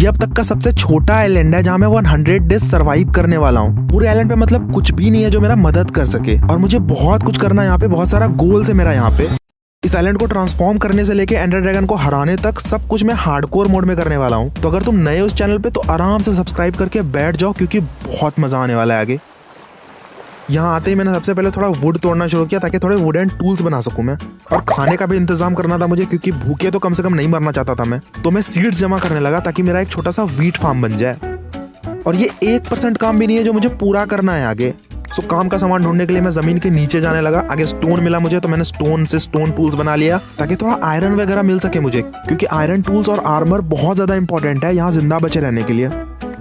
ये अब तक का सबसे छोटा आइलैंड है जहाँ मैं 100 डेज सर्वाइव करने वाला हूँ। पूरे आइलैंड पे मतलब कुछ भी नहीं है जो मेरा मदद कर सके, और मुझे बहुत कुछ करना है यहाँ पे, बहुत सारा गोल्स है मेरा यहाँ पे। इस आइलैंड को ट्रांसफॉर्म करने से लेके एंडर ड्रैगन को हराने तक सब कुछ मैं हार्डकोर मोड में करने वाला हूँ। तो अगर तुम नए उस चैनल पे तो आराम से सब्सक्राइब करके बैठ जाओ, क्योंकि बहुत मजा आने वाला है आगे। यहाँ आते ही मैंने सबसे पहले थोड़ा वुड तोड़ना शुरू किया ताकि थोड़े वुडन टूल्स बना सकूं मैं, और खाने का भी इंतजाम करना था मुझे, क्योंकि भूखे तो कम से कम नहीं मरना चाहता था मैं। तो मैं सीड्स जमा करने लगा ताकि मेरा एक छोटा सा व्हीट फार्म बन जाए। और ये 1% काम भी नहीं है जो मुझे पूरा करना है आगे। सो काम का सामान ढूंढने के लिए मैं जमीन के नीचे जाने लगा। आगे स्टोन मिला मुझे, तो मैंने स्टोन से स्टोन टूल्स बना लिया ताकि थोड़ा आयरन वगैरह मिल सके मुझे, क्योंकि आयरन टूल्स और आर्मर बहुत ज्यादा इंपॉर्टेंट है यहाँ जिंदा बचे रहने के लिए।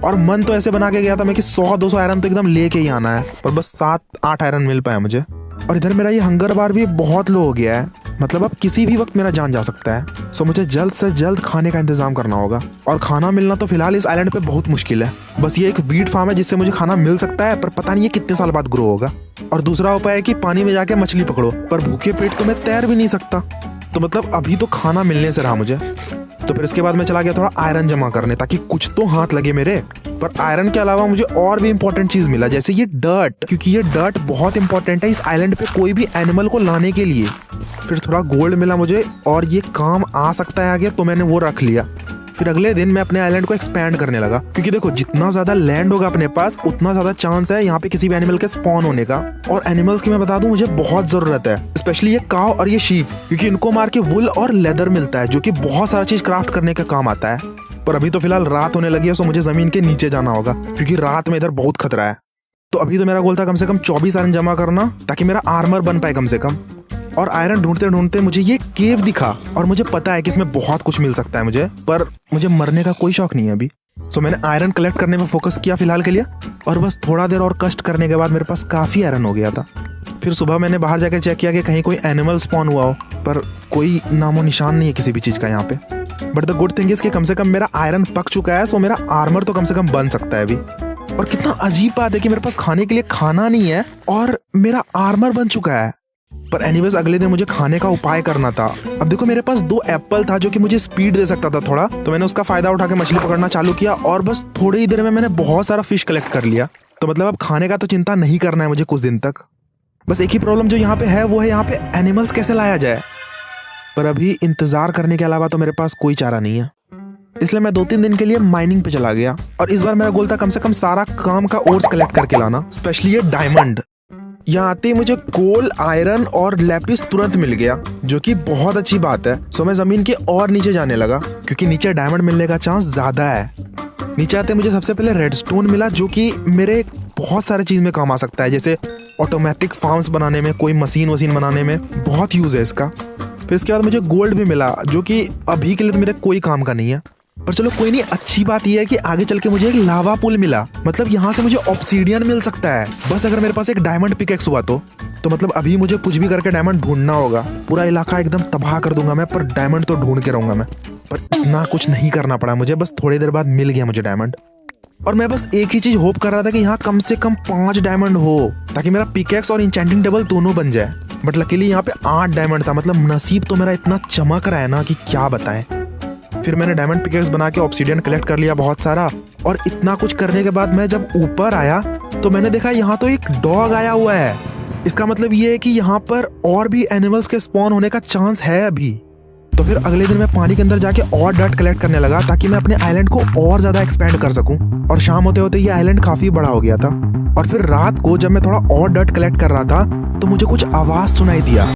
और मन तो ऐसे बना के गया था मैं कि 100-200 आयरन तो एकदम लेके ही आना है, पर बस 7-8 आयरन मिल पाया मुझे। और इधर मेरा ये हंगर बार भी बहुत लो हो गया है, मतलब अब किसी भी वक्त मेरा जान जा सकता है। सो मुझे जल्द से जल्द खाने का इंतजाम करना होगा, और खाना मिलना तो फिलहाल इस आइलैंड पे बहुत मुश्किल है। बस ये एक वीट फार्म है जिससे मुझे खाना मिल सकता है, पर पता नहीं ये कितने साल बाद ग्रो होगा। और दूसरा उपाय है कि पानी में जाके मछली पकड़ो, पर भूखे पेट तो मैं तैर भी नहीं सकता। तो मतलब अभी तो खाना मिलने से रहा मुझे। तो फिर इसके बाद मैं चला गया थोड़ा आयरन जमा करने ताकि कुछ तो हाथ लगे मेरे। पर आयरन के अलावा मुझे और भी इंपॉर्टेंट चीज मिला, जैसे ये डर्ट, क्योंकि ये डर्ट बहुत इंपॉर्टेंट है इस आइलैंड पे कोई भी एनिमल को लाने के लिए। फिर थोड़ा गोल्ड मिला मुझे, और ये काम आ सकता है आगे, तो मैंने वो रख लिया। फिर अगले दिन मैं अपने आइलैंड को एक्सपैंड करने लगा, क्योंकि देखो जितना ज्यादा लैंड होगा अपने पास उतना ज्यादा चांस है यहाँ पे किसी भी एनिमल के स्पॉन होने का। और एनिमल्स की मैं बता दूं मुझे बहुत जरूरत है, स्पेशली ये काव और ये शीप, क्योंकि इनको मार के वुल और लेदर मिलता है जो कि बहुत सारा चीज क्राफ्ट करने का काम आता है। पर अभी तो फिलहाल रात होने लगी है, सो मुझे जमीन के नीचे जाना होगा, क्योंकि रात में इधर बहुत खतरा है। तो अभी तो मेरा गोल था कम से कम 24 आयरन जमा करना ताकि मेरा आर्मर बन पाए कम से कम। और आयरन ढूंढते ढूंढते मुझे ये केव दिखा, और मुझे पता है कि इसमें बहुत कुछ मिल सकता है मुझे, पर मुझे मरने का कोई शौक नहीं है अभी। सो मैंने आयरन कलेक्ट करने में फोकस किया फिलहाल के लिए, और बस थोड़ा देर और कष्ट करने के बाद मेरे पास काफी आयरन हो गया था। फिर सुबह मैंने बाहर जाकर चेक किया कि कहीं कोई एनिमल स्पॉन हुआ हो, पर कोई नामो निशान नहीं है किसी भी चीज का यहाँ पे। But the good thing is कि कम से कम मेरा आयरन पक चुका है, सो मेरा आर्मर तो कम से कम बन सकता है अभी। और कितना अजीब बात है कि मेरे पास खाने के लिए खाना नहीं है और मेरा आर्मर बन चुका है। पर एनीवेज अगले दिन मुझे खाने का उपाय करना था। अब देखो मेरे पास 2 एप्पल था जो कि मुझे स्पीड दे सकता था थोड़ा, तो मैंने उसका फायदा उठा के मछली पकड़ना चालू किया, और बस थोड़ी ही देर में मैंने बहुत सारा फिश कलेक्ट कर लिया। तो मतलब अब खाने का तो चिंता नहीं करना है मुझे कुछ दिन तक। बस एक ही प्रॉब्लम जो यहाँ पे है वो है यहाँ पे एनिमल्स कैसे लाया जाए। पर अभी इंतजार करने के अलावा तो मेरे पास कोई चारा नहीं है, इसलिए मैं 2-3 दिन के लिए माइनिंग पे चला गया। और इस बार मेरा गोल था कम से कम सारा काम का ओर्स कलेक्ट करके लाना, स्पेशली ये डायमंड। यहाँ आते ही मुझे कोल, आयरन और लैपिस तुरंत मिल गया, जो कि बहुत अच्छी बात है। सो मैं जमीन के और नीचे जाने लगा, क्योंकि नीचे डायमंड मिलने का चांस ज्यादा है। नीचे आते मुझे सबसे पहले रेडस्टोन मिला, जो कि मेरे बहुत सारे चीज में काम आ सकता है, जैसे ऑटोमेटिक फार्म्स बनाने में, कोई मशीन बनाने में बहुत यूज है इसका। फिर इसके बाद मुझे गोल्ड भी मिला, जो कि अभी के लिए तो मेरे कोई काम का नहीं है, पर चलो कोई नहीं। अच्छी बात यह है कि आगे चल के मुझे एक लावा पुल मिला, मतलब यहाँ से मुझे ऑब्सीडियन मिल सकता है, बस अगर मेरे पास एक डायमंड पिकेक्स हुआ तो मतलब अभी मुझे कुछ भी करके डायमंड ढूंढना होगा। पूरा इलाका एकदम तबाह कर दूंगा मैं, पर डायमंड तो ढूंढ के रहूंगा मैं। पर इतना कुछ नहीं करना पड़ा मुझे, बस थोड़ी देर बाद मिल गया मुझे डायमंड। और मैं बस एक ही चीज होप कर रहा था कि यहाँ कम से कम 5 डायमंड हो, ताकि मेरा पिकेक्स और इंचेंटिंग टेबल दोनों बन जाए। बट लकीली यहाँ पे 8 डायमंड था, मतलब नसीब तो मेरा इतना चमक रहा है ना कि क्या बताएं। फिर मैंने डायमंड पिकेक्स बना के ऑब्सीडियन कलेक्ट कर लिया बहुत सारा, और इतना कुछ करने के बाद मैं जब ऊपर आया तो मैंने देखा यहाँ तो एक डॉग आया हुआ है। इसका मतलब ये है कि यहाँ पर और भी एनिमल्स के स्पॉन होने का चांस है अभी। तो फिर अगले दिन मैं पानी के अंदर जाके और डर्ट कलेक्ट करने लगा ताकि मैं अपने आइलैंड को और ज्यादा एक्सपेंड कर सकूं। और शाम होते होते ये आइलैंड काफी बड़ा हो गया था। और फिर रात को जब मैं थोड़ा और डर्ट कलेक्ट कर रहा था तो मुझे कुछ आवाज सुनाई दिया।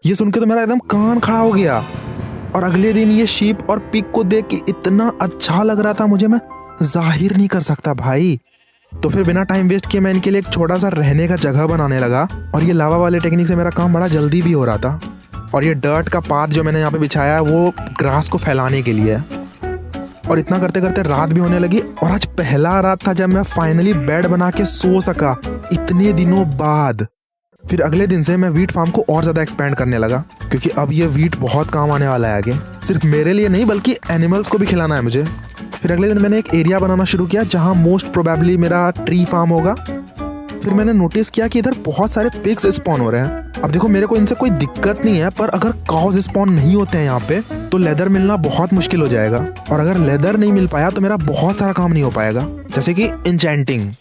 ये सुन के तो मेरा एकदम कान खड़ा हो गया। और अगले दिन ये शीप और पिग को देख के इतना अच्छा लग रहा था मुझे, मैं जाहिर नहीं कर सकता भाई। तो फिर बिना टाइम वेस्ट किए मैं इनके लिए एक छोटा सा रहने का जगह बनाने लगा, और ये लावा वाले टेक्निक से मेरा काम बड़ा जल्दी भी हो रहा था। और ये डर्ट का पाथ जो मैंने यहाँ पे बिछाया है वो ग्रास को फैलाने के लिए है। और इतना करते करते रात भी होने लगी, और आज पहला रात था जब मैं फाइनली बेड बना के सो सका इतने दिनों बाद। फिर अगले दिन से मैं वीट फार्म को और ज्यादा एक्सपेंड करने लगा, क्योंकि अब ये वीट बहुत काम आने वाला है आगे, सिर्फ मेरे लिए नहीं बल्कि एनिमल्स को भी खिलाना है मुझे। फिर अगले दिन मैंने एक एरिया बनाना शुरू किया जहां मोस्ट प्रोबेबली मेरा ट्री फार्म होगा। फिर मैंने नोटिस किया कि इधर बहुत सारे पिग्स स्पॉन हो रहे हैं। अब देखो मेरे को इनसे कोई दिक्कत नहीं है, पर अगर काउज स्पॉन नहीं होते हैं यहाँ पे तो लेदर मिलना बहुत मुश्किल हो जाएगा, और अगर लेदर नहीं मिल पाया तो मेरा बहुत सारा काम नहीं हो पाएगा, जैसे कि इंचेंटिंग।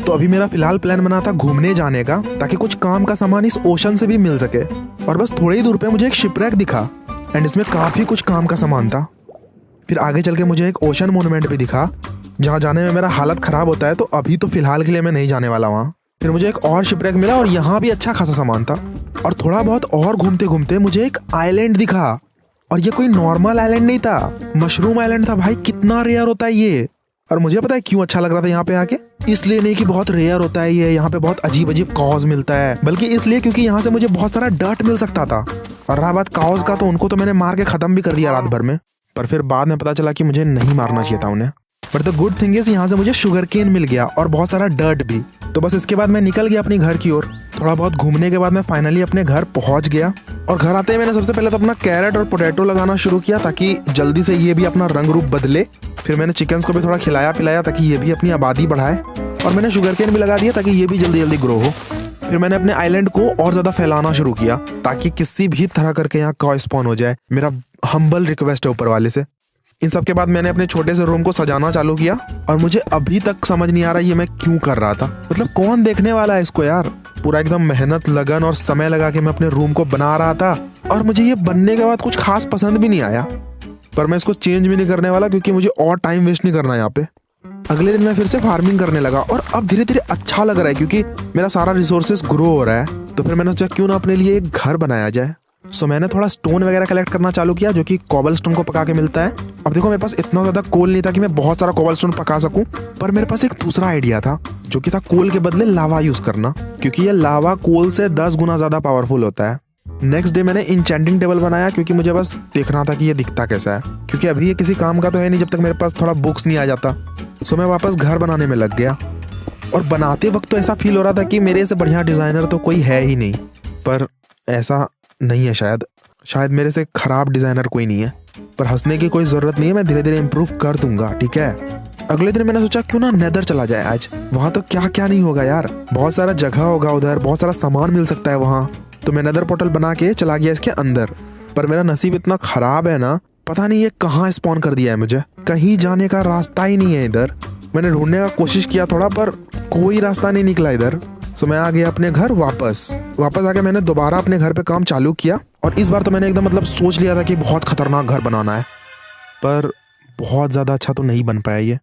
तो अभी मेरा फिलहाल प्लान बना था घूमने जाने का, ताकि कुछ काम का सामान इस ओशन से भी मिल सके। और बस थोड़े ही दूर पे मुझे एक शिपरेक दिखा एंड इसमें काफी कुछ काम का सामान था। फिर आगे चल के मुझे एक ओशन मोन्यूमेंट भी दिखा, जहाँ जाने में मेरा हालत खराब होता है, तो अभी तो फिलहाल के लिए मैं नहीं जाने वाला वहाँ। फिर मुझे एक और शिपरेक मिला और यहाँ भी अच्छा खासा सामान था। और थोड़ा बहुत और घूमते घूमते मुझे एक आइलैंड दिखा, और ये कोई नॉर्मल आइलैंड नहीं था, मशरूम आइलैंड था। भाई कितना रेयर होता है ये। और मुझे पता है क्यों अच्छा लग रहा था यहाँ पे आके, इसलिए नहीं कि बहुत रेयर होता है ये, यहाँ पे बहुत अजीब अजीब काउज मिलता है, बल्कि इसलिए क्योंकि यहाँ से मुझे बहुत सारा डर्ट मिल सकता था। और रहा बात काउज का, तो उनको तो मैंने मार के खत्म भी कर दिया रात भर में, पर फिर बाद में पता चला कि मुझे नहीं मारना चाहिए था उन्हें। But the good thing is यहाँ से मुझे शुगर केन मिल गया और बहुत सारा डर्ट भी। तो बस इसके बाद मैं निकल गया अपने घर की ओर। थोड़ा बहुत घूमने के बाद मैं फाइनली अपने घर पहुंच गया, और घर आते ही मैंने सबसे पहले तो अपना कैरेट और पोटैटो लगाना शुरू किया, ताकि जल्दी से ये भी अपना रंग रूप बदले। फिर मैंने चिकन्स को भी थोड़ा खिलाया पिलाया, ताकि ये भी अपनी आबादी बढ़ाए, और मैंने शुगर केन भी लगा दिया ताकि ये भी जल्दी जल्दी ग्रो हो। फिर मैंने अपने आइलैंड को और ज्यादा फैलाना शुरू किया, ताकि किसी भी तरह करके यहाँ काउ स्पॉन हो जाए। मेरा हम्बल रिक्वेस्ट है ऊपर वाले से। इन सब के बाद मैंने अपने छोटे से रूम को सजाना चालू किया, और मुझे अभी तक समझ नहीं आ रहा ये मैं क्यों कर रहा था। मतलब कौन देखने वाला है इसको यार। पूरा एकदम मेहनत लगन और समय लगा के मैं अपने रूम को बना रहा था, और मुझे ये बनने के बाद कुछ खास पसंद भी नहीं आया। पर मैं इसको चेंज भी नहीं करने वाला, क्योंकि मुझे और टाइम वेस्ट नहीं करना यहाँ पे। अगले दिन मैं फिर से फार्मिंग करने लगा, और अब धीरे धीरे अच्छा लग रहा है, क्योंकि मेरा सारा रिसोर्सेज ग्रो हो रहा है। तो फिर मैंने सोचा क्यों ना अपने लिए एक घर बनाया जाए। सो मैंने थोड़ा स्टोन वगैरह कलेक्ट करना चालू किया, जो कि कॉबल स्टोन को पका के मिलता है। अब देखो मेरे पास इतना ज्यादा कोल नहीं था कि मैं बहुत सारा कॉबल स्टोन पका सकूं, पर मेरे पास एक दूसरा आइडिया था, जो कि था कोल के बदले लावा यूज करना, क्योंकि ये लावा कोल से 10 गुना ज्यादा पावरफुल होता है। नेक्स्ट डे मैंने इंचेंटिंग टेबल बनाया, क्योंकि मुझे बस देखना था कि ये दिखता कैसा है, क्योंकि अभी ये किसी काम का तो है नहीं जब तक मेरे पास थोड़ा बुक्स नहीं आ जाता। सो मैं वापस घर बनाने में लग गया, और बनाते वक्त तो ऐसा फील हो रहा था कि मेरे से बढ़िया डिजाइनर तो कोई है ही नहीं। पर ऐसा नहीं है, शायद मेरे से खराब डिजाइनर कोई नहीं है। पर हंसने की कोई जरूरत नहीं है, मैं धीरे धीरे इंप्रूव कर दूंगा, ठीक है। अगले दिन मैंने सोचा क्यों ना नेदर चला जाए आज। वहां तो क्या क्या नहीं होगा यार, बहुत सारा जगह होगा उधर, बहुत सारा सामान मिल सकता है वहां। तो मैं नेदर पोर्टल बना के चला गया इसके अंदर। पर मेरा नसीब इतना खराब है ना, पता नहीं ये कहाँ स्पॉन कर दिया है मुझे। कहीं जाने का रास्ता ही नहीं है इधर। मैंने ढूंढने का कोशिश किया थोड़ा, पर कोई रास्ता नहीं निकला इधर। सो मैं आ गया अपने घर वापस आके मैंने दोबारा अपने घर पे काम चालू किया, और इस बार तो मैंने एकदम मतलब सोच लिया था कि बहुत खतरनाक घर बनाना है, पर बहुत ज्यादा अच्छा तो नहीं बन पाया ये।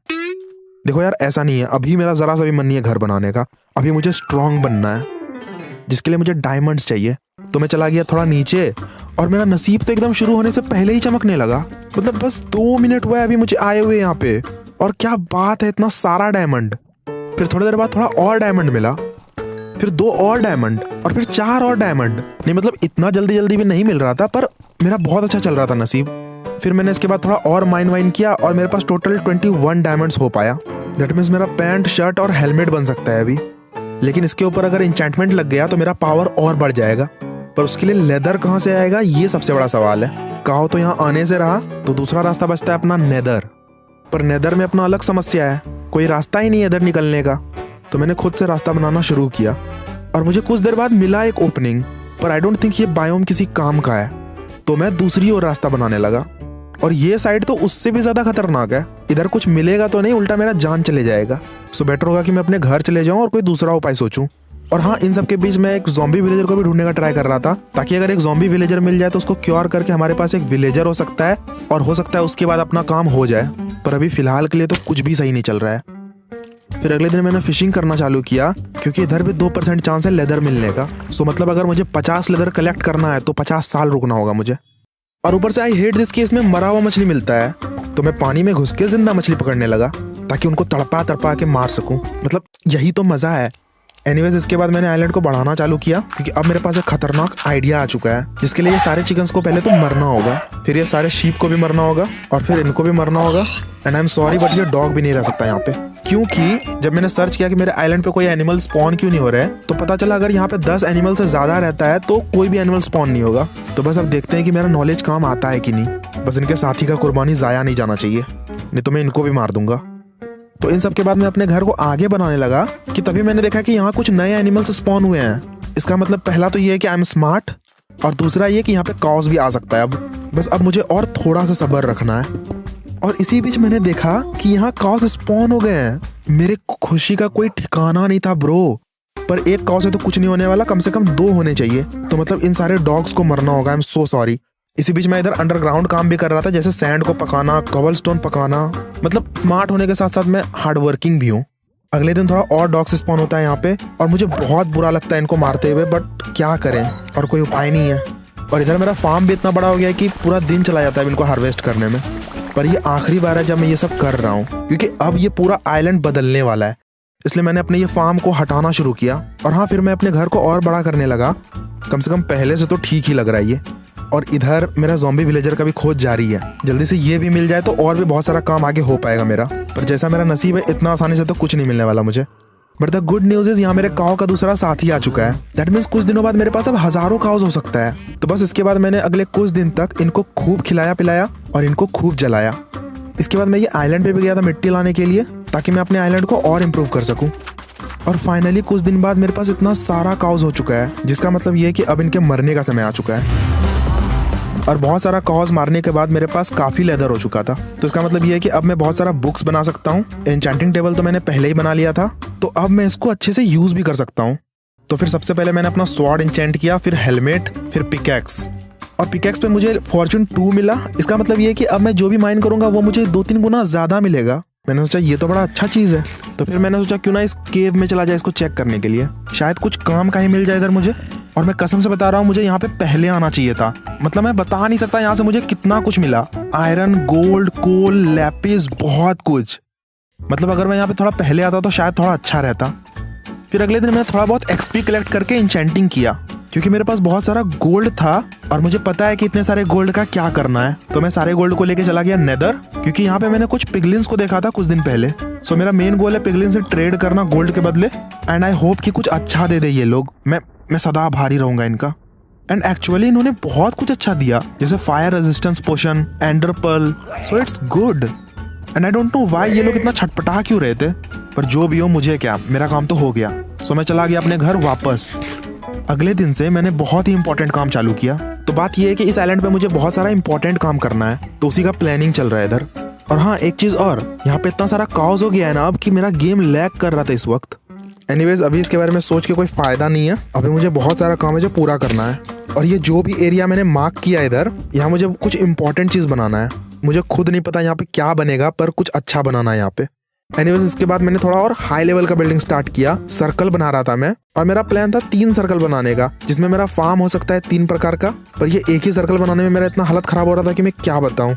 देखो यार ऐसा नहीं है, अभी मेरा जरा सा भी मन नहीं है घर बनाने का। अभी मुझे स्ट्रांग बनना है, जिसके लिए मुझे डायमंड्स चाहिए। तो मैं चला गया थोड़ा नीचे, और मेरा नसीब तो एकदम शुरू होने से पहले ही चमकने लगा। मतलब बस 2 मिनट हुआ है अभी मुझे आए हुए यहाँ पे, और क्या बात है इतना सारा डायमंड। फिर थोड़ी देर बाद थोड़ा और डायमंड मिला, फिर 2 और डायमंड, और फिर 4 और डायमंड। नहीं मतलब इतना जल्दी जल्दी भी नहीं मिल रहा था, पर मेरा बहुत अच्छा चल रहा था नसीब। फिर मैंने इसके बाद थोड़ा और माइन वाइन किया, और मेरे पास टोटल 21 डायमंड्स हो पाया। दैट मीन्स मेरा पैंट शर्ट और हेलमेट बन सकता है अभी। लेकिन इसके ऊपर अगर इंचेंटमेंट लग गया तो मेरा पावर और बढ़ जाएगा, पर उसके लिए लेदर कहाँ से आएगा ये सबसे बड़ा सवाल है। कहो तो यहाँ आने से रहा, तो दूसरा रास्ता बचता है अपना नेदर। पर नेदर में अपना अलग समस्या है, कोई रास्ता ही नहीं है इधर निकलने का। तो मैंने खुद से रास्ता बनाना शुरू किया, और मुझे कुछ देर बाद मिला एक ओपनिंग, पर आई डोंट थिंक ये बायोम किसी काम का है। तो मैं दूसरी ओर रास्ता बनाने लगा, और ये साइड तो उससे भी ज्यादा खतरनाक है। इधर कुछ मिलेगा तो नहीं, उल्टा मेरा जान चले जाएगा। सो बेटर होगा कि मैं अपने घर चले जाऊं और कोई दूसरा उपाय सोचूं। और हाँ, इन सब के बीच मैं एक ज़ॉम्बी विलेजर को भी ढूंढने का ट्राई कर रहा था, ताकि अगर एक ज़ॉम्बी विलेजर मिल जाए तो उसको क्योर करके हमारे पास एक विलेजर हो सकता है, और हो सकता है उसके बाद अपना काम हो जाए। पर अभी फिलहाल के लिए तो कुछ भी सही नहीं चल रहा है। फिर अगले दिन मैंने फिशिंग करना चालू किया, क्योंकि इधर भी 2% चांस है लेदर मिलने का। सो मतलब अगर मुझे 50 लेदर कलेक्ट करना है तो 50 साल रुकना होगा मुझे। और ऊपर से आई हेट दिस कि इसमें मरा हुआ मछली मिलता है, तो मैं पानी में घुस के जिंदा मछली पकड़ने लगा, ताकि उनको तड़पा के मार सकूं। मतलब यही तो मजा है। एनीवेज इसके बाद मैंने आइलैंड को बढ़ाना चालू किया, क्योंकि अब मेरे पास एक खतरनाक आइडिया आ चुका है, जिसके लिए ये सारे चिकन्स को पहले तो मरना होगा, फिर ये सारे शीप को भी मरना होगा, और फिर इनको भी मरना होगा। And I am sorry but ये डॉग भी नहीं रह सकता यहाँ पे, क्योंकि जब मैंने सर्च किया कि मेरे आइलैंड पे कोई एनिमल स्पॉन क्यों नहीं हो रहा है, तो पता चला अगर यहाँ पे 10 एनिमल से ज्यादा रहता है तो कोई भी एनिमल स्पॉन नहीं होगा। तो बस अब देखते हैं कि मेरा नॉलेज काम आता है कि नहीं। बस इनके साथी का कुर्बानी जाया नहीं जाना चाहिए, नहीं तो मैं इनको भी मार दूंगा। तो इन सब के बाद मैं अपने घर को आगे बनाने लगा कि तभी मैंने देखा कि यहाँ कुछ नए एनिमल्स स्पॉन हुए हैं। इसका मतलब पहला तो ये है कि आई एम स्मार्ट, और दूसरा ये कि यहाँ पे कॉज भी आ सकता है। अब बस अब मुझे और थोड़ा सा सब्र रखना है। और इसी बीच मैंने देखा कि यहाँ कॉज स्पॉन हो गए हैं। मेरे खुशी का कोई ठिकाना नहीं था ब्रो। पर एक कॉज से तो कुछ नहीं होने वाला, कम से कम 2 होने चाहिए। तो मतलब इन सारे डॉग्स को मरना होगा। I am so sorry. इसी बीच मैं इधर अंडरग्राउंड काम भी कर रहा था, जैसे सैंड को पकाना, कॉबलस्टोन पकाना। मतलब स्मार्ट होने के साथ साथ मैं हार्ड वर्किंग भी हूँ। अगले दिन थोड़ा और डॉग्स स्पॉन होता है यहाँ पे, और मुझे बहुत बुरा लगता है इनको मारते हुए, बट क्या करें, और कोई उपाय नहीं है। और इधर मेरा फार्म भी इतना बड़ा हो गया है कि पूरा दिन चला जाता है इनको हार्वेस्ट करने में। पर ये आखिरी बार है जब मैं ये सब कर रहा हूँ, क्योंकि अब ये पूरा आइलैंड बदलने वाला है। इसलिए मैंने अपने ये फार्म को हटाना शुरू किया। और हाँ, फिर मैं अपने घर को और बड़ा करने लगा। कम से कम पहले से तो ठीक ही लग रहा है ये। और इधर मेरा ज़ॉम्बी विलेजर का भी खोज जारी है। जल्दी से ये भी मिल जाए तो और भी बहुत सारा काम आगे हो पाएगा मेरा। पर जैसा मेरा नसीब है, इतना आसानी से तो कुछ नहीं मिलने वाला मुझे। But the good news is यहाँ मेरे काव का दूसरा साथी आ चुका है। दैट मीन्स कुछ दिनों बाद मेरे पास अब हज़ारों काउज हो सकता है। तो बस इसके बाद मैंने अगले कुछ दिन तक इनको खूब खिलाया पिलाया और इनको खूब जलाया। इसके बाद मैं ये आइलैंड पे भी गया था मिट्टी लाने के लिए, ताकि मैं अपने आइलैंड को और इम्प्रूव कर सकूं। और फाइनली कुछ दिन बाद मेरे पास इतना सारा काउज हो चुका है, जिसका मतलब ये है कि अब इनके मरने का समय आ चुका है। और बहुत सारा काउज मारने के बाद मेरे पास काफ़ी लेदर हो चुका था। तो इसका मतलब ये है कि अब मैं बहुत सारा बुक्स बना सकता हूँ। एन्चेंटिंग टेबल तो मैंने पहले ही बना लिया था, तो अब मैं इसको अच्छे से यूज़ भी कर सकता हूँ। तो फिर सबसे पहले मैंने अपना स्वॉर्ड एन्चेंट किया, फिर हेलमेट, फिर पिकैक्स। और पिकैक्स पे मुझे फॉर्चून 2 मिला। इसका मतलब ये है कि अब मैं जो भी माइन करूंगा वो मुझे 2-3 गुना ज़्यादा मिलेगा। मैंने सोचा ये तो बड़ा अच्छा चीज़ है। तो फिर मैंने सोचा क्यों ना इस केव में चला जाए इसको चेक करने के लिए, शायद कुछ काम का ही मिल जाए इधर मुझे। और मैं कसम से बता रहा हूँ, मुझे यहाँ पे पहले आना चाहिए था। मतलब मैं बता नहीं सकता यहाँ से मुझे कितना कुछ मिला। आयरन, गोल्ड, कोल, लैपिस, बहुत कुछ। मतलब अगर मैं यहाँ पे थोड़ा पहले आता तो शायद थोड़ा अच्छा रहता। फिर अगले दिन मैंने थोड़ा बहुत एक्सपी कलेक्ट करके इंचेंटिंग किया, क्योंकि मेरे पास बहुत सारा गोल्ड था और मुझे पता है कि इतने सारे गोल्ड का क्या करना है। तो मैं सारे गोल्ड को लेके चला गया नेदर, क्योंकि यहाँ पे मैंने कुछ पिगलिन्स को देखा था कुछ दिन पहले। सो मेरा मेन गोल है पिगलिन से ट्रेड करना गोल्ड के बदले। एंड आई होप कि कुछ अच्छा दे दे ये लोग। मैं सदा आभारी रहूंगा इनका। एंड एक्चुअली इन्होंने बहुत कुछ अच्छा दिया, जैसे fire resistance potion, ender pearl. So it's good. And I don't know why ये लोग इतना छटपटा क्यों रहे थे, पर जो भी हो मुझे क्या, मेरा काम तो हो गया। सो मैं चला गया अपने घर वापस। अगले दिन से मैंने बहुत ही इंपॉर्टेंट काम चालू किया। तो बात यह है कि इस आइलैंड पे मुझे बहुत सारा इंपॉर्टेंट काम करना है, तो उसी का प्लानिंग चल रहा है इधर। और हाँ, एक चीज और, यहाँ पे इतना सारा काउस हो गया है ना अब कि मेरा गेम लैग कर रहा था इस वक्त। एनीवेज, अभी इसके बारे में सोच के कोई फायदा नहीं है। अभी मुझे बहुत सारा काम है जो पूरा करना है। और ये जो भी एरिया मैंने मार्क किया इधर, यहाँ मुझे कुछ इंपॉर्टेंट चीज बनाना है। मुझे खुद नहीं पता यहाँ पे क्या बनेगा, पर कुछ अच्छा बनाना है यहाँ पे। एनीवेज, इसके बाद मैंने थोड़ा और हाई लेवल का बिल्डिंग स्टार्ट किया। सर्कल बना रहा था मैं, और मेरा प्लान था 3 सर्कल बनाने का, जिसमें मेरा फार्म हो सकता है 3 प्रकार का। पर ये एक ही सर्कल बनाने में मेरा इतना हालत खराब हो रहा था कि मैं क्या बताऊं।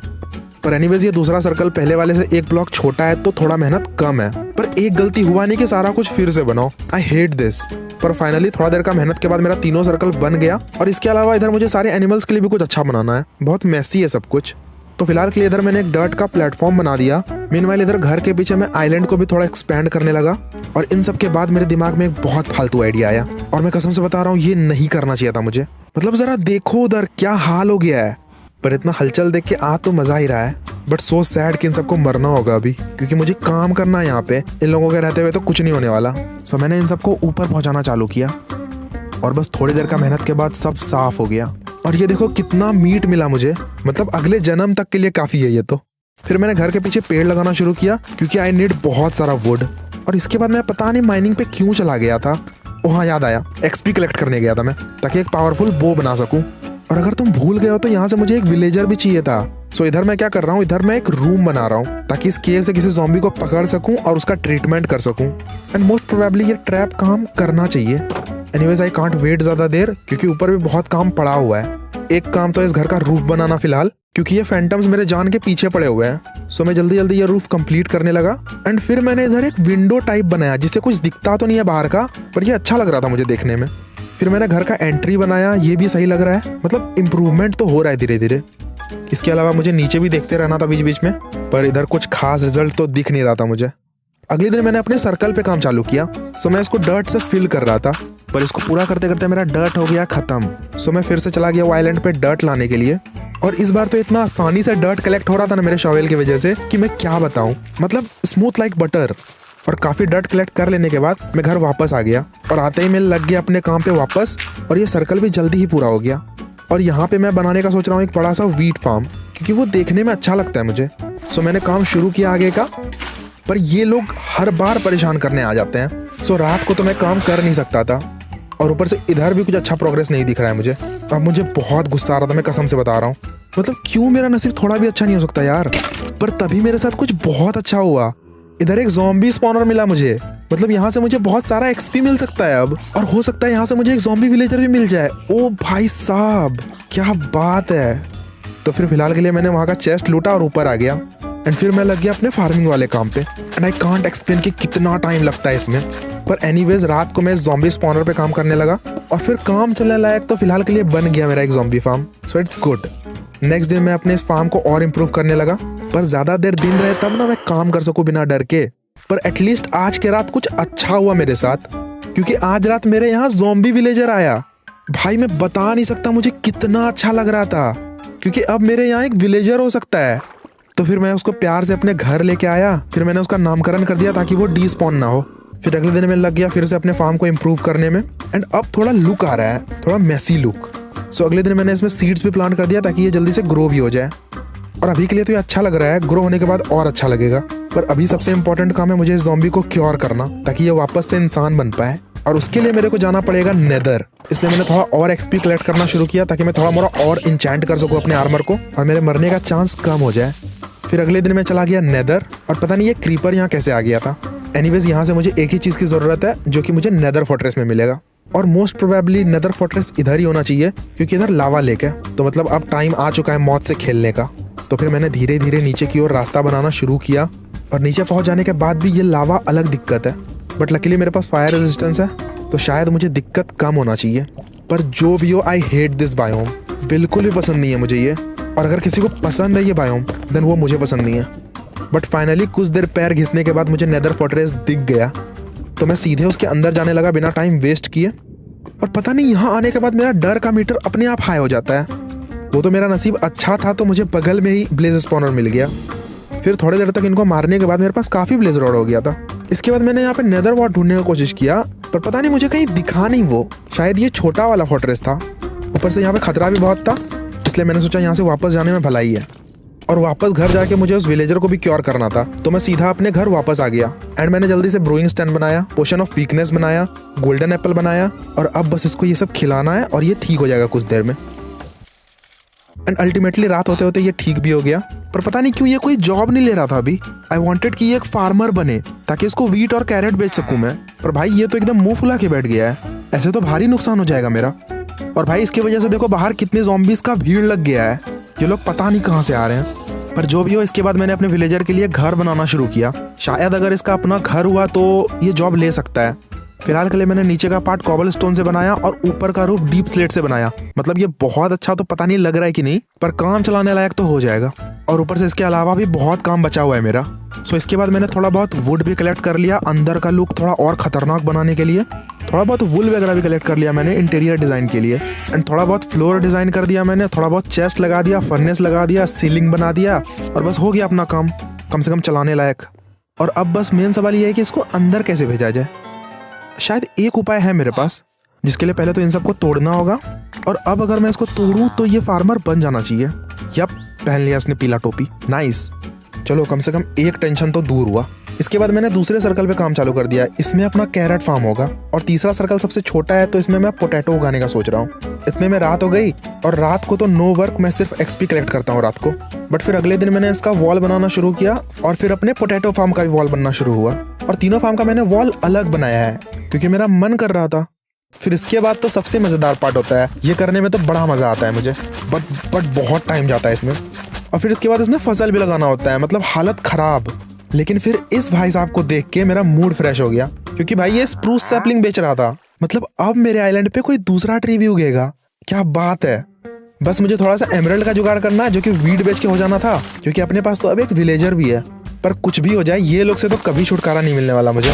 पर एनीवेज, ये दूसरा सर्कल पहले वाले से 1 ब्लॉक छोटा है, तो थोड़ा मेहनत कम है। पर एक गलती हुआ नहीं कि सारा कुछ फिर से बनाओ। I hate this. पर फाइनली थोड़ा देर का मेहनत के बाद मेरा तीनों सर्कल बन गया। और इसके अलावा इधर मुझे सारे एनिमल्स के लिए भी कुछ अच्छा बनाना है। बहुत मैसी है सब कुछ। तो फिलहाल के लिए इधर मैंने एक डर्ट का प्लेटफॉर्म बना दिया। मीनवाइल इधर घर के पीछे मैं आइलैंड को भी थोड़ा एक्सपैंड करने लगा। और इन सब के बाद मेरे दिमाग में एक बहुत फालतू आइडिया आया, और मैं कसम से बता रहा हूँ ये नहीं करना चाहिए था मुझे। मतलब जरा देखो उधर क्या हाल हो गया है। पर इतना हलचल देख के आ तो मजा ही रहा है, बट सो सैड कि इन सबको मरना होगा अभी, क्योंकि मुझे काम करना है यहाँ पे। इन लोगों के रहते हुए तो कुछ नहीं होने वाला। सो मैंने इन सबको ऊपर पहुंचाना चालू किया, और बस थोड़ी देर का मेहनत के बाद सब साफ हो गया। और ये देखो कितना मीट मिला मुझे, मतलब अगले जन्म तक के लिए काफी है ये तो। फिर मैंने घर के पीछे पेड़ लगाना शुरू किया, क्योंकि आई नीड बहुत सारा वुड। और इसके बाद मैं पता नहीं माइनिंग पे क्यों चला गया था। हाँ, याद आया, एक्सपी कलेक्ट करने गया था मैं, ताकि एक पावरफुल बो बना सकूं। और अगर तुम भूल गए हो तो यहाँ से मुझे एक विलेजर भी चाहिए था। सो इधर मैं क्या कर रहा हूँ, इधर मैं एक रूम बना रहा हूँ, ताकि इस केव से किसी ज़ॉम्बी को पकड़ सकूं और उसका ट्रीटमेंट कर सकूं। एंड मोस्ट प्रोबेबली ये ट्रैप काम करना चाहिए। एनीवेज, आई कांट वेट ज्यादा देर, क्योंकि ऊपर भी बहुत काम पड़ा हुआ है। एक काम तो इस घर का रूफ बनाना फिलहाल, क्योंकि ये फैंटम्स मेरे जान के पीछे पड़े हुए हैं। सो मैं जल्दी जल्दी ये रूफ कंप्लीट करने लगा। एंड फिर मैंने इधर एक विंडो टाइप बनाया, जिससे कुछ दिखता तो नहीं है बाहर का, पर ये अच्छा लग रहा था मुझे देखने में। फिर मैंने घर का एंट्री बनाया, ये भी सही लग रहा है, मतलब इम्प्रूवमेंट तो हो रहा है धीरे धीरे। इसके अलावा मुझे नीचे भी देखते रहना था बीच बीच में, पर इधर कुछ खास रिजल्ट तो दिख नहीं रहा था मुझे। अगले दिन मैंने अपने सर्कल पे काम चालू किया। सो मैं इसको डर्ट से फिल कर रहा था, पर इसको पूरा करते करते मेरा डर्ट हो गया खत्म। सो मैं फिर से चला गया वो आइलैंड पे डर्ट लाने के लिए। और इस बार तो इतना आसानी से डर्ट कलेक्ट हो रहा था ना मेरे शॉवेल की वजह से कि मैं क्या बताऊं, मतलब स्मूथ लाइक बटर। और काफ़ी डर्ट कलेक्ट कर लेने के बाद मैं घर वापस आ गया और आते ही मैं लग गया अपने काम पे वापस, और ये सर्कल भी जल्दी ही पूरा हो गया। और यहाँ पे मैं बनाने का सोच रहा हूँ एक बड़ा सा वीट फार्म, क्योंकि वो देखने में अच्छा लगता है मुझे। सो मैंने काम शुरू किया आगे का, पर ये लोग हर बार परेशान करने आ जाते हैं। सो रात को तो मैं काम कर नहीं सकता था, और ऊपर से इधर भी कुछ अच्छा प्रोग्रेस नहीं दिख रहा है मुझे। अब मुझे बहुत गुस्सा आ रहा था, मैं कसम से बता रहा हूँ। मतलब क्यों मेरा नसीब थोड़ा भी अच्छा नहीं हो सकता यार। पर तभी मेरे साथ कुछ बहुत अच्छा हुआ। इधर एक ज़ॉम्बी स्पॉनर मिला मुझे, मतलब यहाँ से मुझे बहुत सारा एक्सपी मिल सकता है अब, और हो सकता है यहाँ से मुझे एक ज़ॉम्बी विलेजर भी मिल जाए। ओ भाई साहब क्या बात है। तो फिर फिलहाल के लिए मैंने वहाँ का चेस्ट लूटा और ऊपर आ गया, एंड फिर मैं लग गया अपने फार्मिंग वाले काम पे। एंड आई कांट एक्सप्लेन कि कितना टाइम लगता है इसमें। पर एनीवेज रात को मैं ज़ॉम्बी स्पॉनर पे काम करने लगा, और फिर काम चलने लायक तो फिलहाल के लिए बन गया मेरा एक zombie farm. So it's good. Next दिन मैं अपने इस फार्म को और इम्प्रूव करने लगा, पर ज़्यादा देर दिन रहे तब ना मैं काम कर सकूँ बिना डर के। पर एटलीस्ट आज के रात कुछ अच्छा हुआ मेरे साथ, क्योंकि आज रात मेरे यहाँ ज़ॉम्बी विलेजर आया। भाई मैं बता नहीं सकता मुझे कितना अच्छा लग रहा था, क्योंकि अब मेरे यहाँ एक विलेजर हो सकता है। तो फिर मैं उसको प्यार से अपने घर लेके आया, फिर मैंने उसका नामकरण कर दिया ताकि वो डीस्पॉन ना हो। फिर अगले दिन मैं लग गया फिर से अपने फार्म को इम्प्रूव करने में, एंड अब थोड़ा लुक आ रहा है, थोड़ा मैसी लुक। सो अगले दिन मैंने इसमें सीड्स भी प्लांट कर दिया ताकि ये जल्दी से ग्रो भी हो जाए। और अभी के लिए तो ये अच्छा लग रहा है, ग्रो होने के बाद और अच्छा लगेगा। पर अभी सबसे इंपॉर्टेंट काम है मुझे इस ज़ॉम्बी को क्योर करना, ताकि ये वापस से इंसान बन पाए। और उसके लिए मेरे को जाना पड़ेगा नेदर। इसलिए मैंने थोड़ा और एक्सपी कलेक्ट करना शुरू किया ताकि मैं थोड़ा मोड़ा और इंचेंट कर सकूँ अपने आर्मर को, और मेरे मरने का चांस कम हो जाए। फिर अगले दिन मैं चला गया नेदर, और पता नहीं ये क्रीपर यहाँ कैसे आ गया था। एनीवेज यहाँ से मुझे एक ही चीज़ की ज़रूरत है, जो कि मुझे नेदर फोर्ट्रेस में मिलेगा। और मोस्ट प्रोबेबली नेदर फोर्ट्रेस इधर ही होना चाहिए, क्योंकि इधर लावा लेक है। तो मतलब अब टाइम आ चुका है मौत से खेलने का। तो फिर मैंने धीरे धीरे नीचे की ओर रास्ता बनाना शुरू किया, और नीचे पहुंच जाने के बाद भी ये लावा अलग दिक्कत है। बट लकीली मेरे पास फायर रेजिस्टेंस है, तो शायद मुझे दिक्कत कम होना चाहिए। पर जो भी हो, आई हेट दिस बायोम। बिल्कुल भी पसंद नहीं है मुझे ये, और अगर किसी को पसंद है ये बायोम देन वो मुझे पसंद नहीं है। बट फाइनली कुछ देर पैर घिसने के बाद मुझे नेदर फोर्ट्रेस दिख गया, तो मैं सीधे उसके अंदर जाने लगा बिना टाइम वेस्ट किए। और पता नहीं यहाँ आने के बाद मेरा डर का मीटर अपने आप हाई हो जाता है। वो तो मेरा नसीब अच्छा था, तो मुझे बगल में ही ब्लेज स्पॉनर मिल गया। फिर थोड़ी देर तक इनको मारने के बाद मेरे पास काफ़ी ब्लेज रॉड हो गया था। इसके बाद मैंने यहाँ पे नेदर वॉर्ड ढूंढने की कोशिश किया, पर पता नहीं मुझे कहीं दिखा नहीं वो। शायद ये छोटा वाला फोर्ट्रेस था। ऊपर से यहाँ पे खतरा भी बहुत था, इसलिए मैंने सोचा यहाँ से वापस जाने में भलाई है। और वापस घर जाके मुझे उस विलेजर को भी क्योर करना था, तो मैं सीधा अपने घर वापस आ गया। एंड मैंने जल्दी से ब्रूइंग स्टैंड बनाया, पोशन ऑफ वीकनेस बनाया, गोल्डन एप्पल बनाया, और अब बस इसको ये सब खिलाना है और ये ठीक हो जाएगा कुछ देर में। एंड अल्टीमेटली रात होते होते ये ठीक भी हो गया। पर पता नहीं क्यों ये कोई जॉब नहीं ले रहा था अभी। आई वॉन्टेड कि ये एक फार्मर बने ताकि इसको वीट और कैरेट बेच सकूं मैं। पर भाई ये तो एकदम मुंह फुला के बैठ गया है, ऐसे तो भारी नुकसान हो जाएगा मेरा। और भाई इसकी वजह से देखो बाहर कितने ज़ॉम्बीज़ का भीड़ लग गया है, ये लोग पता नहीं कहाँ से आ रहे हैं। पर जो भी हो, इसके बाद मैंने अपने विलेजर के लिए घर बनाना शुरू किया। शायद अगर इसका अपना घर हुआ तो ये जॉब ले सकता है। फिलहाल के लिए मैंने नीचे का पार्ट कॉबल स्टोन से बनाया और ऊपर का रूफ डीप स्लेट से बनाया। मतलब ये बहुत अच्छा तो पता नहीं लग रहा है कि नहीं, पर काम चलाने लायक तो हो जाएगा। और ऊपर से इसके अलावा भी बहुत काम बचा हुआ है मेरा। सो इसके बाद मैंने थोड़ा बहुत वुड भी कलेक्ट कर लिया अंदर का लुक थोड़ा और खतरनाक बनाने के लिए। थोड़ा बहुत वुल वगैरह भी कलेक्ट कर लिया मैंने इंटीरियर डिज़ाइन के लिए। एंड थोड़ा बहुत फ्लोर डिज़ाइन कर दिया मैंने, थोड़ा बहुत चेस्ट लगा दिया, फर्नेस लगा दिया, सीलिंग बना दिया, और बस हो गया अपना काम कम से कम चलाने लायक। और अब बस मेन सवाल ये है कि इसको अंदर कैसे भेजा जाए। शायद एक उपाय है मेरे पास, जिसके लिए पहले तो इन सबको तोड़ना होगा। और अब अगर मैं इसको तोड़ूं तो ये फार्मर बन जाना चाहिए। यप, पहन लिया इसने पीला टोपी, नाइस। चलो कम से कम एक टेंशन तो दूर हुआ। इसके बाद मैंने दूसरे सर्कल पे काम चालू कर दिया। इसमें अपना कैरेट फार्म होगा, और तीसरा सर्कल सबसे छोटा है तो इसमें मैं पोटैटो उगाने का सोच रहा हूँ। इतने में रात हो गई, और रात को तो नो वर्क, मैं सिर्फ एक्सपी कलेक्ट करता हूँ रात को। बट फिर अगले दिन मैंने इसका वॉल बनाना शुरू किया, और फिर अपने पोटैटो फार्म का भी वॉल बनना शुरू हुआ। और तीनों फार्म का मैंने वॉल अलग बनाया है क्योंकि मेरा मन कर रहा था। फिर इसके बाद तो सबसे मज़ेदार पार्ट होता है, ये करने में तो बड़ा मज़ा आता है मुझे, बट बहुत टाइम जाता है इसमें। और फिर इसके बाद इसमें फसल भी लगाना होता है, मतलब हालत ख़राब। लेकिन फिर इस भाई साहब को देख के मेरा मूड फ्रेश हो गया, क्योंकि भाई ये स्प्रूस सैपलिंग बेच रहा था। मतलब अब मेरे आइलैंड पे कोई दूसरा ट्री भी उगेगा, क्या बात है। बस मुझे थोड़ा सा एमरल्ड का जुगाड़ करना है, जो कि वीट बेच के हो जाना था, क्योंकि अपने पास तो अब एक विलेजर भी है। पर कुछ भी हो जाए, ये लोग से तो कभी छुटकारा नहीं मिलने वाला मुझे।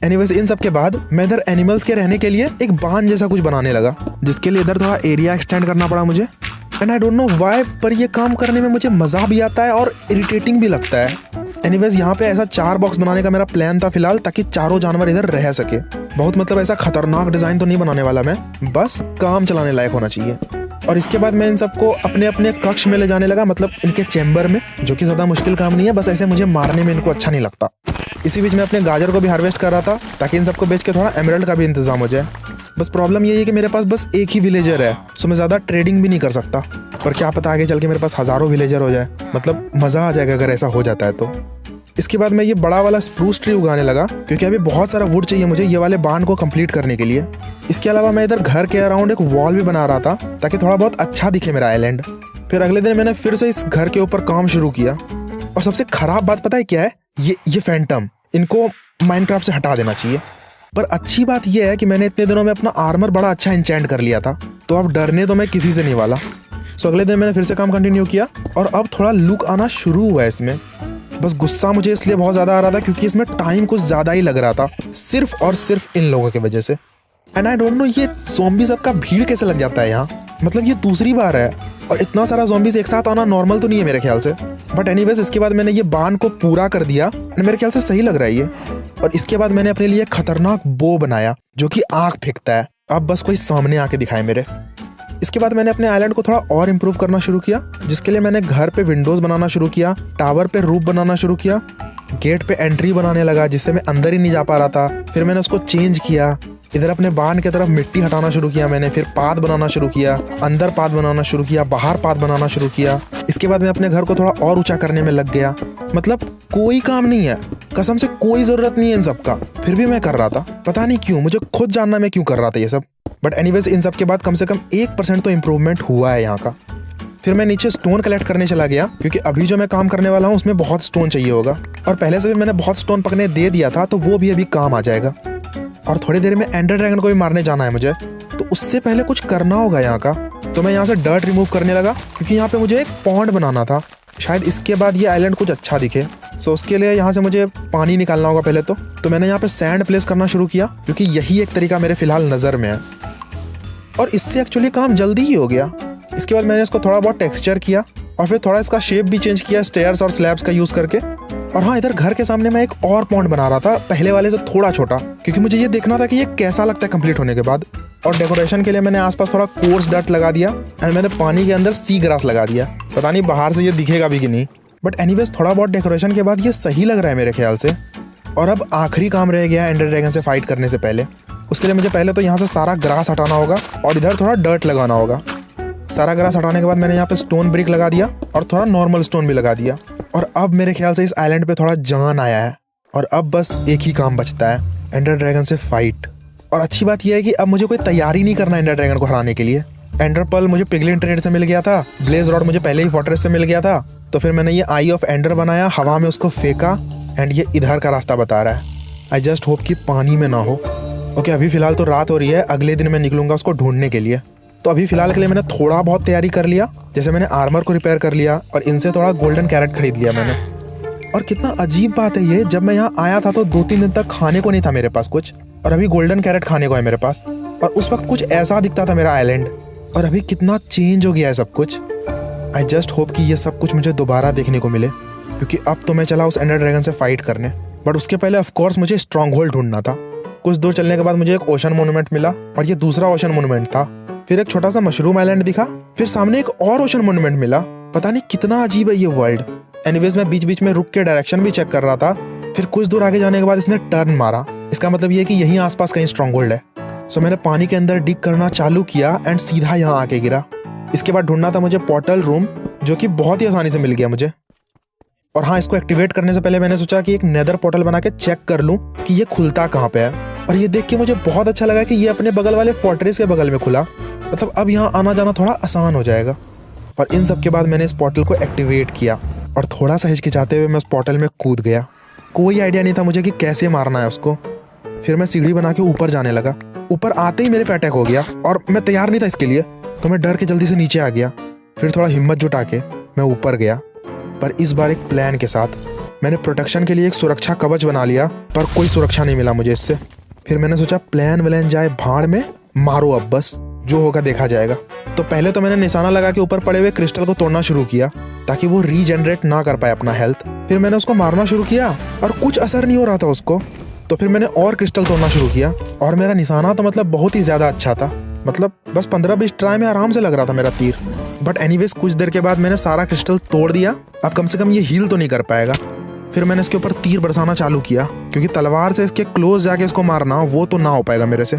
एनीवेज इन सब के बाद मैं इधर एनिमल्स के रहने के लिए एक बांध जैसा कुछ बनाने लगा, जिसके लिए इधर थोड़ा एरिया एक्सटेंड करना पड़ा मुझे। And I don't know why, पर ये काम करने में मुझे मज़ा भी आता है और इरिटेटिंग भी लगता है। एनीवेज यहाँ पे ऐसा 4 बॉक्स बनाने का मेरा प्लान था फिलहाल, ताकि चारों जानवर इधर रह सके। बहुत मतलब ऐसा खतरनाक डिज़ाइन तो नहीं बनाने वाला मैं, बस काम चलाने लायक होना चाहिए। और इसके बाद मैं इन सबको अपने अपने कक्ष में ले जाने लगा, मतलब इनके चैम्बर में, जो कि ज़्यादा मुश्किल काम नहीं है, बस ऐसे मुझे मारने में इनको अच्छा नहीं लगता। इसी बीच मैं अपने गाजर को भी हार्वेस्ट कर रहा था, ताकि इन सबको बेच के थोड़ा एमराल्ड का भी इंतजाम हो जाए। बस प्रॉब्लम ये है कि मेरे पास बस एक ही विलेजर है, सो मैं ज़्यादा ट्रेडिंग भी नहीं कर सकता। पर क्या पता आगे चल के मेरे पास हज़ारों विलेजर हो जाए, मतलब मज़ा आ जाएगा अगर ऐसा हो जाता है तो। इसके बाद मैं ये बड़ा वाला स्प्रूस ट्री उगाने लगा, क्योंकि अभी बहुत सारा वुड चाहिए मुझे ये वाले बांध को कंप्लीट करने के लिए। इसके अलावा मैं इधर घर के अराउंड एक वॉल भी बना रहा था, ताकि थोड़ा बहुत अच्छा दिखे मेरा आइलैंड। फिर अगले दिन मैंने फिर से इस घर के ऊपर काम शुरू किया। और सबसे खराब बात पता है क्या है? ये फैंटम, इनको माइनक्राफ्ट से हटा देना चाहिए। पर अच्छी बात यह है कि मैंने इतने दिनों में अपना आर्मर बड़ा अच्छा इंचेंट कर लिया था, तो अब डरने तो मैं किसी से नहीं वाला। सो अगले दिन मैंने फिर से काम कंटिन्यू किया, और अब थोड़ा लुक आना शुरू हुआ है इसमें। बस गुस्सा मुझे इसलिए बहुत ज़्यादा आ रहा था क्योंकि इसमें टाइम कुछ ज़्यादा ही लग रहा था, सिर्फ और सिर्फ इन लोगों की वजह से। एंड आई डोंट नो ये ज़ॉम्बी सबका भीड़ कैसे लग जाता है यहाँ, मतलब ये दूसरी बार है, और इतना सारा ज़ॉम्बीज एक साथ आना नॉर्मल तो नहीं है मेरे ख्याल से। बट एनीवेज इसके बाद मैंने ये बांध को पूरा कर दिया, एंड मेरे ख्याल से सही लग रहा है ये। और इसके बाद मैंने अपने लिए खतरनाक बो बनाया, जो कि आग फेंकता है। अब बस कोई सामने आके दिखाए मेरे। इसके बाद मैंने अपने आइलैंड को थोड़ा और इम्प्रूव करना शुरू किया, जिसके लिए मैंने घर पे विंडोज़ बनाना शुरू किया, टावर पे रूफ बनाना शुरू किया, गेट पे एंट्री बनाने लगा जिससे मैं अंदर ही नहीं जा पा रहा था। फिर मैंने उसको चेंज किया, इधर अपने बांध की तरफ मिट्टी हटाना शुरू किया मैंने, फिर पाथ बनाना शुरू किया, अंदर पाथ बनाना शुरू किया, बाहर पाथ बनाना शुरू किया। इसके बाद मैं अपने घर को थोड़ा और ऊंचा करने में लग गया। मतलब कोई काम नहीं है, कसम से कोई ज़रूरत नहीं है इन सब का, फिर भी मैं कर रहा था। पता नहीं क्यों, मुझे खुद जानना मैं क्यों कर रहा था ये सब। बट एनीवेज इन सब के बाद कम से कम 1% तो इम्प्रूवमेंट हुआ है यहाँ का। फिर मैं नीचे स्टोन कलेक्ट करने चला गया, क्योंकि अभी जो मैं काम करने वाला हूँ उसमें बहुत स्टोन चाहिए होगा, और पहले से भी मैंने बहुत स्टोन पकने दे दिया था, तो वो भी अभी काम आ जाएगा। और थोड़ी देर में एंडर ड्रैगन को भी मारने जाना है मुझे, तो उससे पहले कुछ करना होगा यहाँ का। तो मैं यहाँ से डर्ट रिमूव करने लगा, क्योंकि यहाँ पे मुझे एक पॉन्ड बनाना था, शायद इसके बाद ये आइलैंड कुछ अच्छा दिखे। सो उसके लिए यहाँ से मुझे पानी निकालना होगा पहले तो मैंने यहाँ पे सैंड प्लेस करना शुरू किया, क्योंकि यही एक तरीका मेरे फिलहाल नज़र में है, और इससे एक्चुअली काम जल्दी ही हो गया। इसके बाद मैंने इसको थोड़ा बहुत टेक्सचर किया, और फिर थोड़ा इसका शेप भी चेंज किया स्टेयर्स और स्लैब्स का यूज़ करके। और हाँ, इधर घर के सामने मैं एक और पॉन्ड बना रहा था, पहले वाले से थोड़ा छोटा, क्योंकि मुझे ये देखना था कि ये कैसा लगता है कंप्लीट होने के बाद। और डेकोरेशन के लिए मैंने आसपास थोड़ा कोर्स डर्ट लगा दिया, एंड मैंने पानी के अंदर सी ग्रास लगा दिया। पता नहीं बाहर से ये दिखेगा भी कि नहीं, बट एनीवेज थोड़ा बहुत डेकोरेशन के बाद ये सही लग रहा है मेरे ख्याल से। और अब आखिरी काम रह गया है एंडर ड्रैगन से फाइट करने से पहले। उसके लिए मुझे पहले तो यहाँ से सारा ग्रास हटाना होगा, और इधर थोड़ा डर्ट लगाना होगा। सारा ग्रास हटाने के बाद मैंने यहाँ पे स्टोन ब्रिक लगा दिया, और थोड़ा नॉर्मल स्टोन भी लगा दिया। और अब मेरे ख्याल से इस आइलैंड पे थोड़ा जान आया है, और अब बस एक ही काम बचता है, एंडर ड्रैगन से फाइट। और अच्छी बात यह है कि अब मुझे कोई तैयारी नहीं करना एंडर ड्रैगन को हराने के लिए। एंडर पर्ल मुझे पिगलिन ट्रेड से मिल गया था, ब्लेज रॉड मुझे पहले ही फोर्ट्रेस से मिल गया था, तो फिर मैंने ये आई ऑफ एंडर बनाया, हवा में उसको फेंका, एंड ये इधर का रास्ता बता रहा है। आई जस्ट होप कि पानी में ना हो। ओके, अभी फिलहाल तो रात हो रही है, अगले दिन मैं निकलूंगा उसको ढूंढने के लिए। तो अभी फिलहाल के लिए मैंने थोड़ा बहुत तैयारी कर लिया, जैसे मैंने आर्मर को रिपेयर कर लिया, और इनसे थोड़ा गोल्डन कैरेट खरीद लिया मैंने। और कितना अजीब बात है ये, जब मैं यहाँ आया था तो 2-3 दिन तक खाने को नहीं था मेरे पास कुछ, और अभी गोल्डन कैरेट खाने को है मेरे पास। और उस वक्त कुछ ऐसा दिखता था मेरा आइलैंड, और अभी कितना चेंज हो गया है सब कुछ। आई जस्ट होप कि ये सब कुछ मुझे दोबारा देखने को मिले, क्योंकि अब तो मैं चला उस एंडर ड्रैगन से फाइट करने। बट उसके पहले ऑफकोर्स मुझे स्ट्रॉन्ग होल्ड ढूंढना था। कुछ दूर चलने के बाद मुझे एक ओशन मोन्यूमेंट मिला, और ये दूसरा ओशन मोन्यूमेंट था। फिर एक छोटा सा मशरूम आइलैंड दिखा, फिर सामने एक और ओशन मोन्यूमेंट मिला। पता नहीं कितना अजीब है ये वर्ल्ड। एनीवेज मैं बीच बीच में रुक के डायरेक्शन भी चेक कर रहा था। फिर कुछ दूर आगे जाने के बाद इसने टर्न मारा, इसका मतलब ये है कि यहीं आसपास कहीं स्ट्रॉन्ग होल्ड है। सो मैंने पानी के अंदर डिग करना चालू किया, एंड सीधा यहाँ आके गिरा। इसके बाद ढूंढना था मुझे पोर्टल रूम, जो कि बहुत ही आसानी से मिल गया मुझे। और हाँ, इसको एक्टिवेट करने से पहले मैंने सोचा कि एक नेदर पोर्टल बना के चेक कर लूँ कि ये खुलता कहाँ पे है। और ये देख के मुझे बहुत अच्छा लगा कि ये अपने बगल वाले फोर्ट्रेस के बगल में खुला, मतलब अब यहाँ आना जाना थोड़ा आसान हो जाएगा। और इन सब के बाद मैंने इस पोर्टल को एक्टिवेट किया, और थोड़ा सा हिचकिचाते हुए मैं उस पोर्टल में कूद गया। कोई आइडिया नहीं था मुझे कि कैसे मारना है उसको। फिर मैं सीढ़ी बना के ऊपर जाने लगा। ऊपर आते ही मेरे पे अटैक हो गया, और मैं तैयार नहीं था इसके लिए, तो मैं डर के जल्दी से नीचे आ गया। फिर थोड़ा हिम्मत जुटा के मैं ऊपर गया, पर इस बार एक प्लान के साथ। मैंने प्रोटेक्शन के लिए एक सुरक्षा कवच बना लिया, पर कोई सुरक्षा नहीं मिला मुझे इससे। फिर मैंने सोचा प्लान व्लान जाए भाड़ में, मारो अब बस, जो होगा देखा जाएगा। तो पहले तो मैंने निशाना लगा के ऊपर पड़े हुए क्रिस्टल को तोड़ना शुरू किया ताकि वो रीजनरेट ना कर पाए अपना हेल्थ। फिर मैंने उसको मारना शुरू किया और कुछ असर नहीं हो रहा था उसको। तो फिर मैंने और क्रिस्टल तोड़ना शुरू किया और मेरा निशाना तो मतलब बहुत ही ज़्यादा अच्छा था। मतलब बस 15-20 ट्राई में आराम से लग रहा था मेरा तीर। बट एनीवेज कुछ देर के बाद मैंने सारा क्रिस्टल तोड़ दिया। अब कम से कम ये हील तो नहीं कर पाएगा। फिर मैंने इसके ऊपर तीर बरसाना चालू किया क्योंकि तलवार से इसके क्लोज जाके इसको मारना वो तो ना हो पाएगा मेरे से।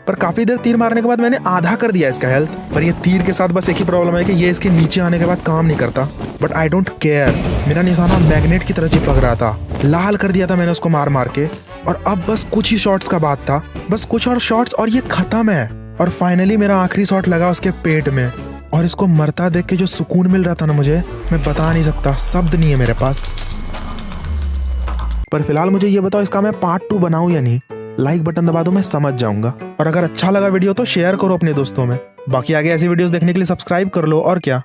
पर काफ़ी देर तीर मारने के बाद मैंने आधा कर दिया इसका हेल्थ। पर ये तीर के साथ बस एक ही प्रॉब्लम है कि ये इसके नीचे आने के बाद काम नहीं करता। बट आई डोंट केयर, मेरा निशाना मैग्नेट की तरह चिपक रहा था। लाल कर दिया था मैंने उसको मार मार के। और अब बस कुछ ही शॉट्स का बात था, बस कुछ और शॉट्स और ये खत्म है। और फाइनली मेरा आखिरी शॉट लगा उसके पेट में और इसको मरता देख के जो सुकून मिल रहा था ना मुझे, मैं बता नहीं सकता, शब्द नहीं है मेरे पास। पर फिलहाल मुझे ये बताओ इसका मैं पार्ट 2 बनाऊं या नहीं। लाइक बटन दबा दो, मैं समझ जाऊंगा। और अगर अच्छा लगा वीडियो तो शेयर करो अपने दोस्तों में। बाकी आगे ऐसी वीडियोस देखने के लिए सब्सक्राइब कर लो और क्या।